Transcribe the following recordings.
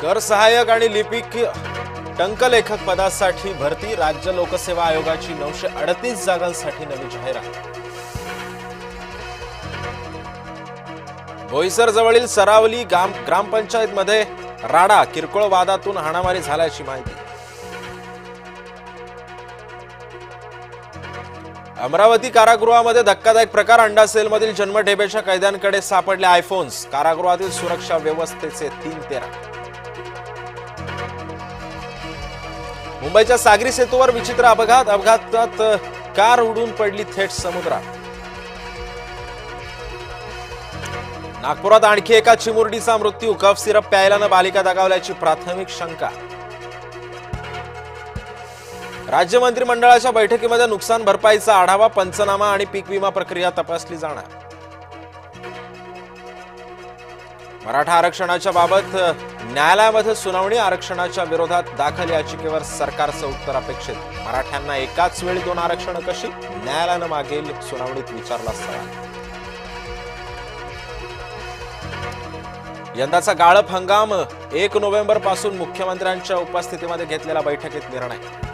कर सहाय्यक आणि लिपिक टंकलेखक पदासाठी भरती राज्य लोकसेवा आयोगाची 938 जागांसाठी नवी जाहिरात। बोईसर जवळील सरावली ग्रामपंचायत मध्ये राडा किरकोळ वादातून हाणामारी झाल्याची माहिती। अमरावती कारागृहामध्ये धक्कादायक प्रकार। अंडा सेलमधील जन्मठेपेच्या कैद्यांकडे सापडले आयफोन्स। कारागृहातील सुरक्षा व्यवस्थेचे 3-13। मुंबईच्या सागरी सेतूवर विचित्र अपघात। अपघातात कार उडून पडली थेट समुद्रात। नागपुरात आणखी एका चिमुरडीचा मृत्यू। कफ सिरप प्यायल्यानं बालिका दगावल्याची प्राथमिक शंका। राज्य मंत्रिमंडळाच्या बैठकीमध्ये नुकसान भरपाईचा आढावा। पंचनामा आणि पीक विमा प्रक्रिया तपासली जाणार। मराठा आरक्षणाच्या बाबत न्यायालयामध्ये सुनावणी। आरक्षणाच्या विरोधात दाखल याचिकेवर सरकारचं उत्तर अपेक्षित। मराठ्यांना एकाच वेळी 2 आरक्षण कशी? न्यायालयानं मागील सुनावणीत विचारला सवाल। यंदाचा गाळप हंगाम 1 नोव्हेंबर पासून मुख्यमंत्र्यांच्या उपस्थितीमध्ये घेतलेल्या बैठकीत निर्णय।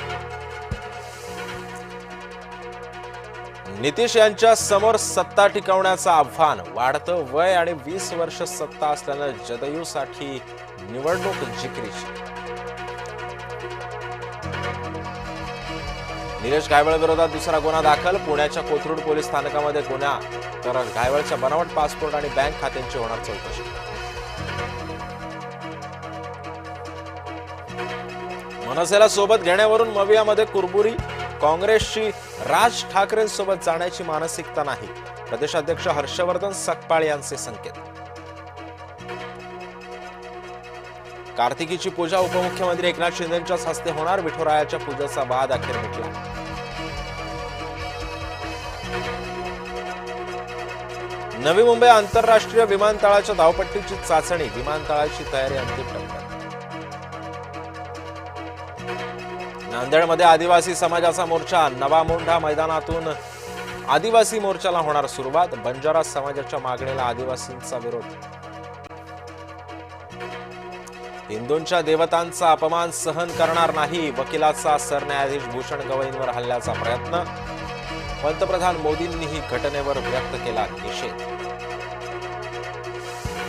नितीश यांच्या समोर सत्ता टिकवण्याचं आव्हान। वाढतं वय आणि 20 वर्ष सत्ता असल्यानं जदयूसाठी निवडणूक जिकरीची। निलेश घायवळ विरोधात दुसरा गुन्हा दाखल। पुण्याच्या कोथरूड पोलीस स्थानकामध्ये गुन्हा, तर घायवळच्या बनावट पासपोर्ट आणि बँक खात्यांची होणार चौकशी। मनसेला सोबत घेण्यावरून मवियामध्ये कुरबुरी। काँग्रेसची राज ठाकरेंसोबत जाण्याची मानसिकता नाही। प्रदेशाध्यक्ष हर्षवर्धन सकपाळ यांचे संकेत। कार्तिकीची पूजा उपमुख्यमंत्री एकनाथ शिंदेंच्याच हस्ते होणार। विठुरायाच्या पूजेचा वाद अखेर मिटला। नवी मुंबई आंतरराष्ट्रीय विमानतळाच्या धावपट्टीची चाचणी। विमानतळाची तयारी अंतिम टप्प्यात। नांदेडमध्ये आदिवासी समाजाचा मोर्चा। नवा मोंढा मैदानातून आदिवासी मोर्चाला होणार सुरुवात। बंजारा समाजाच्या मागणीला आदिवासींचा विरोध। हिंदूंच्या देवतांचा अपमान सहन करणार नाही। वकिलाचा सरन्यायाधीश भूषण गवईंवर हल्ल्याचा प्रयत्न। पंतप्रधान मोदींनीही घटनेवर व्यक्त केला निषेध।